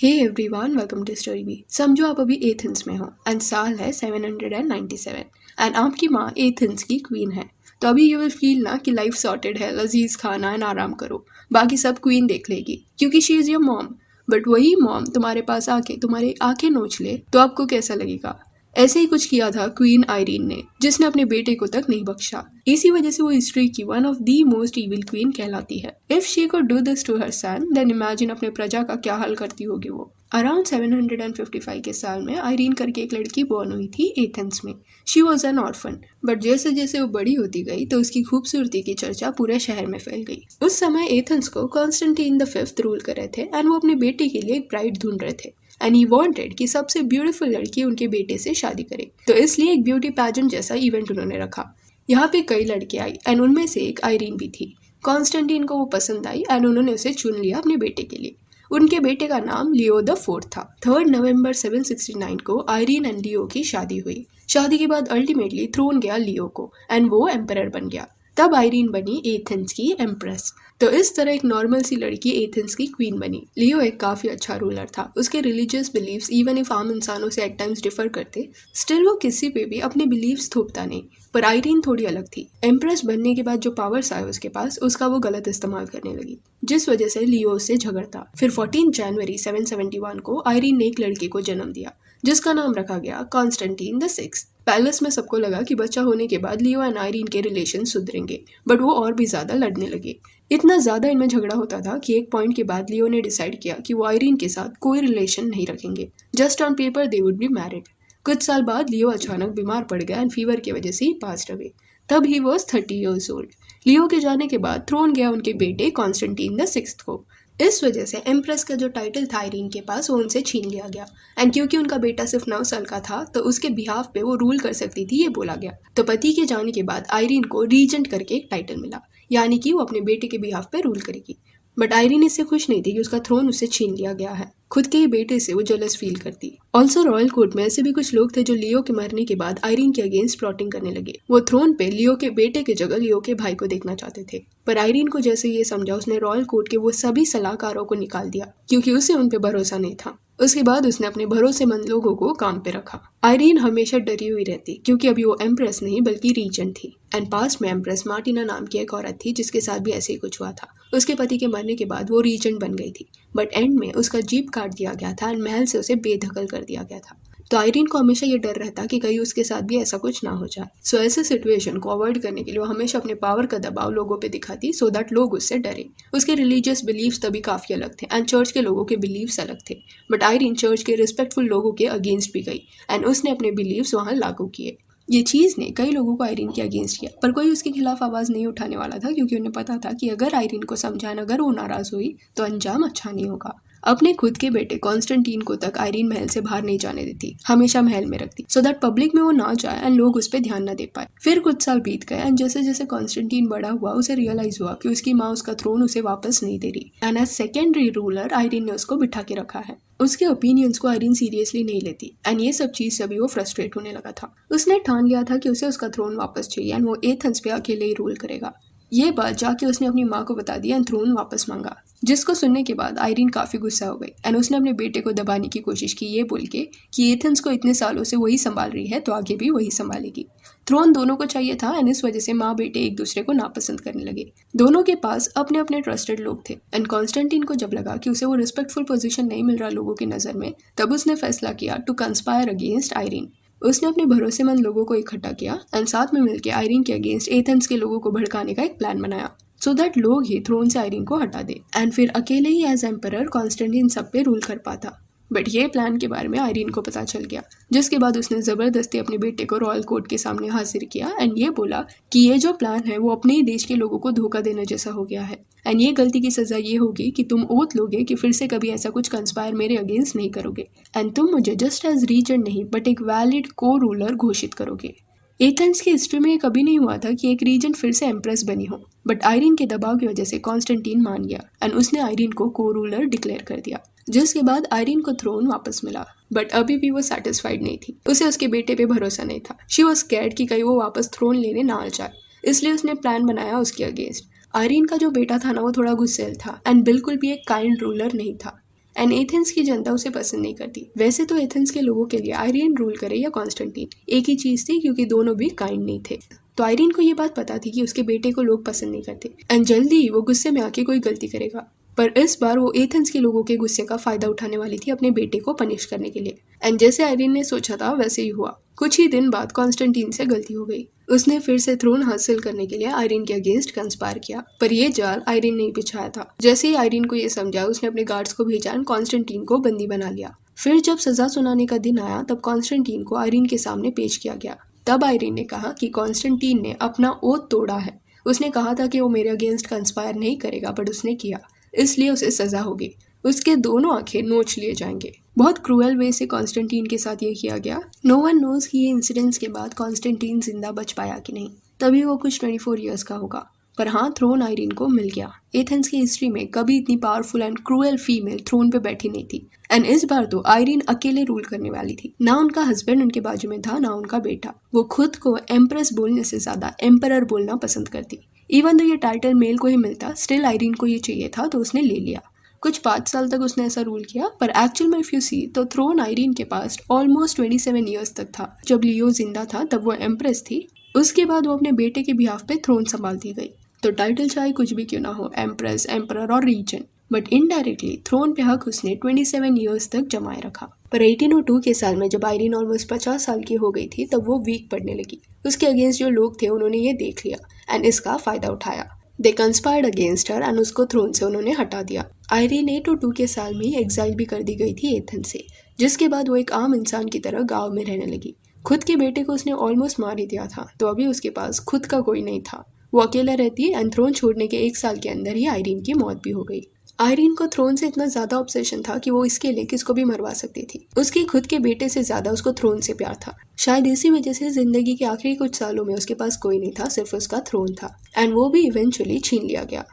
Hey everyone, welcome to story B. समझो आप अभी एथेंस में हो एंड साल है 797 एंड आपकी माँ एथेंस की क्वीन है। तो अभी यू विल फील ना कि लाइफ सॉर्टेड है, लजीज खाना एंड आराम करो, बाकी सब क्वीन देख लेगी क्योंकि she is your mom. But वही मॉम तुम्हारे पास आके तुम्हारी आंखें नोच ले तो आपको कैसा लगेगा? ऐसे ही कुछ किया था क्वीन आयरीन ने, जिसने अपने बेटे को तक नहीं बख्शा। इसी वजह से वो हिस्ट्री की one of the most evil queen कहलाती है। If she could do this to her son, then imagine अपने प्रजा का क्या हाल करती होगी वो। अराउंड 755 के साल में आयरीन करके एक लड़की बॉर्न हुई थी एथेंस में। She was an orphan, but जैसे जैसे वो बड़ी होती गई तो उसकी खूबसूरती की चर्चा पूरे शहर में फैल गई। उस समय एथेंस को कॉन्स्टेंटाइन द फिफ्थ रूल कर रहे थे एंड वो अपने बेटे के लिए एक ब्राइड ढूंढ रहे थे एंड ही वांटेड कि सबसे ब्यूटीफुल लड़की उनके बेटे से शादी करे। तो इसलिए एक ब्यूटी पैजेंट जैसा इवेंट उन्होंने रखा। यहाँ पे कई लड़कियां आई एंड उनमें से एक आयरीन भी थी। कॉन्स्टेंटाइन को वो पसंद आई एंड उन्होंने उसे चुन लिया अपने बेटे के लिए। उनके बेटे का नाम लियो द फोर्थ था। 3 नवंबर 769 को आयरीन एंड लियो की शादी हुई। शादी के बाद अल्टीमेटली थ्रोन गया लियो को एंड वो एम्परर बन गया। तब आयरीन बनी एथेंस की एम्प्रेस। तो इस तरह एक नॉर्मल सी लड़की एथेंस की क्वीन बनी। लियो एक काफी अच्छा रूलर था। उसके रिलीजियस बिलीव्स इवन इफ आम इंसानों से एट टाइम्स डिफर करते, स्टिल वो किसी पे भी अपने बिलीव्स थोपता नहीं। पर आयरीन थोड़ी अलग थी। एम्प्रेस बनने के बाद जो पावर्स आए उसके पास, उसका वो गलत इस्तेमाल करने लगी, जिस वजह से लियो उससे झगड़ता। फिर 14 जनवरी 771 को आयरीन ने एक लड़के को जन्म दिया जिसका नाम रखा गया कॉन्स्टेंटाइन द सिक्स्थ। पैलेस में सबको लगा कि बच्चा होने के बाद लियो एंड आयरीन के रिलेशन सुधरेंगे, बट वो और भी ज्यादा लड़ने लगे। इतना ज्यादा इनमें झगड़ा होता था कि एक पॉइंट के बाद लियो ने डिसाइड किया कि वो आयरीन के साथ कोई रिलेशन नहीं रखेंगे। Just on paper they would be married. कुछ साल बाद लियो अचानक बीमार पड़ गया एंड फीवर की वजह से ही पास्ड अवे। तब ही वॉज 30 ईयर्स ओल्ड। लियो के जाने के बाद थ्रोन गया उनके बेटे कॉन्स्टेंटाइन द सिक्स्थ को। इस वजह से एम्प्रेस का जो टाइटल था आयरीन के पास, वो उनसे छीन लिया गया एंड क्योंकि उनका बेटा सिर्फ 9 साल का था तो उसके बिहाफ पे वो रूल कर सकती थी, ये बोला गया। तो पति के जाने के बाद आयरीन को रीजेंट करके एक टाइटल मिला, यानी कि वो अपने बेटे के बिहाफ पे रूल करेगी। बट आयरीन इससे खुश नहीं थी कि उसका थ्रोन उससे छीन लिया गया है। खुद के ही बेटे से वो जेलस फील करती। ऑल्सो रॉयल कोर्ट में ऐसे भी कुछ लोग थे जो लियो के मरने के बाद आयरीन के अगेंस्ट प्लॉटिंग करने लगे। वो थ्रोन पे लियो के बेटे की जगह लियो के भाई को देखना चाहते थे। पर आयरीन को जैसे ये समझा, उसने रॉयल कोर्ट के वो सभी सलाहकारों को निकाल दिया क्योंकि उसे उन पे भरोसा नहीं था। उसके बाद उसने अपने भरोसेमंद लोगों को काम पे रखा। आयरीन हमेशा डरी हुई रहती क्योंकि अभी वो एम्प्रेस नहीं बल्कि रीजेंट थी एंड पास्ट में एम्प्रेस मार्टिना नाम की एक औरत थी जिसके साथ भी ऐसे ही कुछ हुआ था। उसके पति के मरने के बाद वो रीजेंट बन गई थी, बट एंड में उसका जीप काट दिया गया था एंड महल से उसे बेदखल कर दिया गया था। तो आयरीन को हमेशा ये डर रहता कि कहीं उसके साथ भी ऐसा कुछ ना हो जाए। सो ऐसे सिचुएशन को अवॉइड करने के लिए वो हमेशा अपने पावर का दबाव लोगों पे दिखाती सो दैट लोग उससे डरे। उसके रिलीजियस बिलीव्स तभी काफी अलग थे एंड चर्च के लोगों के बिलीव्स अलग थे। बट आयरीन चर्च के रिस्पेक्टफुल लोगों के अगेंस्ट भी गई एंड उसने अपने बिलीव्स वहाँ लागू किए। ये चीज़ ने कई लोगों को आयरीन के अगेंस्ट किया, पर कोई उसके खिलाफ आवाज़ नहीं उठाने वाला था क्योंकि उन्हें पता था कि अगर आयरीन को समझाएं, अगर वो नाराज़ हुई तो अंजाम अच्छा नहीं होगा। अपने खुद के बेटे कॉन्स्टेंटाइन को तक आयरीन महल से बाहर नहीं जाने देती, हमेशा महल में रखती सो दैट पब्लिक में वो ना जाए एंड लोग उस पर ध्यान न दे पाए। फिर कुछ साल बीत गए एंड जैसे जैसे कॉन्स्टेंटाइन बड़ा हुआ, उसे रियलाइज हुआ कि उसकी माँ उसका थ्रोन उसे वापस नहीं दे रही and as secondary ruler Irene ने उसको बिठा के रखा है। उसके ओपिनियंस को आयरीन सीरियसली नहीं लेती एंड ये सब चीज से भी वो फ्रस्ट्रेट होने लगा था। उसने ठान लिया था कि उसे उसका थ्रोन वापस चाहिए एंड वो एथेंस पे अकेले ही रूल करेगा। ये बात जाके उसने अपनी माँ को बता दी एंड थ्रोन वापस मांगा, जिसको सुनने के बाद आयरीन काफी गुस्सा हो गई एंड उसने अपने बेटे को दबाने की कोशिश की, ये बोल के कि एथेंस को इतने सालों से वही संभाल रही है तो आगे भी वही संभालेगी। थ्रोन दोनों को चाहिए था एंड इस वजह से माँ बेटे एक दूसरे को नापसंद करने लगे। दोनों के पास अपने अपने ट्रस्टेड लोग थे एंड कॉन्स्टेंटाइन को जब लगा कि उसे वो रिस्पेक्टफुल पोजीशन नहीं मिल रहा लोगों की नजर में, तब उसने फैसला किया टू कंस्पायर अगेंस्ट आयरीन। उसने अपने भरोसेमंद लोगों को इकट्ठा किया एंड साथ में मिलकर आयरीन के अगेंस्ट एथेंस के लोगों को भड़काने का एक प्लान बनाया सो दैट लोग ही थ्रोन से आयरीन को हटा दे एंड फिर अकेले ही एज एम्परर कॉन्स्टेंटाइन सब पे रूल कर पाता। बट ये प्लान के बारे में आयरीन को पता चल गया, जिसके बाद उसने जबरदस्ती अपने बेटे को रॉयल कोर्ट के सामने हाजिर किया एंड ये बोला कि ये जो प्लान है वो अपने ही देश के लोगों को धोखा देने जैसा हो गया है एंड ये गलती की सजा ये होगी कि तुम ओथ लोगे कि फिर से कभी ऐसा कुछ कंस्पायर मेरे अगेंस्ट नहीं करोगे एंड तुम मुझे जस्ट एज रीजेंट नहीं बट एक वैलिड को रूलर घोषित करोगे। एथेंस की हिस्ट्री में ये कभी नहीं हुआ था कि एक रीजेंट फिर से एम्प्रेस बनी हो, बट आयरीन के दबाव की वजह से कॉन्स्टेंटाइन मान गया एंड उसने आयरीन को को रूलर डिक्लेयर कर दिया, जिसके बाद आयरीन को थ्रोन वापस मिला। बट अभी भी वो सेटिस्फाइड नहीं थी, उसे उसके बेटे पे भरोसा नहीं था। शी वॉज स्कैर्ड कि कहीं वो वापस थ्रोन लेने ना आ जाए, इसलिए उसने प्लान बनाया उसके अगेंस्ट। आयरीन का जो बेटा था ना, वो थोड़ा गुस्सैल था एंड बिल्कुल भी एक काइंड रूलर नहीं था। एंड एथेंस की जनता उसे पसंद नहीं करती। वैसे तो एथेंस के लोगों के लिए आयरीन रूल करे या कॉन्स्टेंटीन एक ही चीज थी, क्योंकि दोनों भी काइंड नहीं थे। तो आयरीन को ये बात पता थी कि उसके बेटे को लोग पसंद नहीं करते एंड जल्दी ही वो गुस्से में आके कोई गलती करेगा। पर इस बार वो एथेंस के लोगों के गुस्से का फायदा उठाने वाली थी अपने बेटे को पनिश करने के लिए। एंड जैसे आयरीन ने सोचा था वैसे ही हुआ। कुछ ही दिन बाद कॉन्स्टेंटीन से गलती हो गई। उसने फिर से थ्रोन हासिल करने के लिए आयरीन के अगेंस्ट कंस्पायर किया, पर ये जाल आयरीन ने ही बिछाया था। जैसे ही आयरीन को ये समझा, उसने अपने गार्ड्स को भेजा और कॉन्स्टेंटीन को बंदी बना लिया। फिर जब सजा सुनाने का दिन आया तब कॉन्स्टेंटीन को आयरीन के सामने पेश किया गया। तब आयरीन ने कहा कि कॉन्स्टेंटीन ने अपना ओथ तोड़ा है। उसने कहा था कि वो मेरे अगेंस्ट कंस्पायर नहीं करेगा, बट उसने किया, इसलिए उसे सजा होगी। उसके दोनों आंखें नोच लिए जाएंगे। बहुत क्रूअल वे से कॉन्स्टेंटीन के साथ ये किया गया। नो वन नोज कि ये इंसिडेंट्स के बाद कॉन्स्टेंटीन जिंदा बच पाया कि नहीं। तभी वो कुछ 24 ईयर्स का होगा। पर हाँ, थ्रोन आयरीन को मिल गया। एथेंस की हिस्ट्री में कभी इतनी powerful and cruel female throne पे बैठी नहीं थी। एंड इस बार तो आयरीन अकेले रूल करने वाली थी। ना उनका हस्बैंड उनके बाजू में था, ना उनका बेटा। वो खुद को एम्प्रेस बोलने से ज्यादा एम्परर बोलना पसंद करती। इवन तो ये टाइटल मेल को ही मिलता, स्टिल आयरीन को ये चाहिए था, तो उसने ले लिया। कुछ 5 साल तक उसने ऐसा रूल किया, पर एक्चुअल में इफ यू सी तो थ्रोन आयरीन के पास ऑलमोस्ट 27 ईयर्स तक था। जब लियो जिंदा था तब वो एम्प्रेस थी। उसके बाद वो अपने बेटे के बिहाफ पे थ्रोन संभालती गई। तो टाइटल चाहे कुछ भी क्यों ना हो, एम्प्रेस, एम्परर और रीजन, बट इनडायरेक्टली थ्रोन पे हक उसने 27 ईयर्स तक जमाए रखा। पर 1802 के साल में जब आयरीन ऑलमोस्ट 50 साल की हो गई थी तब वो वीक पड़ने लगी। उसके अगेंस्ट जो लोग थे उन्होंने ये देख लिया एंड इसका फायदा उठाया। दे कंस्पायर्ड अगेंस्ट हर एंड उसको थ्रोन से उन्होंने हटा दिया। आयरीन 802 के साल में ही एग्जाइल भी कर दी गई थी एथेंस से, जिसके बाद वो एक आम इंसान की तरह गांव में रहने लगी। खुद के बेटे को उसने ऑलमोस्ट मार ही दिया था, तो अभी उसके पास खुद का कोई नहीं था। वो अकेला रहती एंड थ्रोन छोड़ने के 1 साल के अंदर ही आयरीन की मौत भी हो गई। आयरीन को थ्रोन से इतना ज्यादा ऑब्सेशन था कि वो इसके लिए किसको भी मरवा सकती थी। उसके खुद के बेटे से ज्यादा उसको थ्रोन से प्यार था। शायद इसी वजह से जिंदगी के आखिरी कुछ सालों में उसके पास कोई नहीं था, सिर्फ उसका थ्रोन था। एंड वो भी इवेंचुअली छीन लिया गया।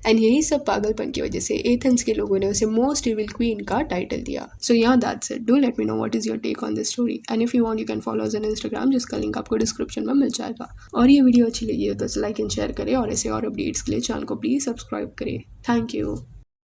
एंड यही सब पागलपन की वजह से एथेंस के लोगों ने उसे मोस्ट इविल क्वीन का टाइटल दिया। So yeah that's it. Do let me know what is your take on this story and if you want you can follow us on Instagram, जिसका लिंक आपको description में मिल जाएगा। और ये video अच्छी लगी हो तो लाइक एंड शेयर करें और ऐसे और अपडेट्स के लिए चैनल को प्लीज सब्सक्राइब करें। Thank you.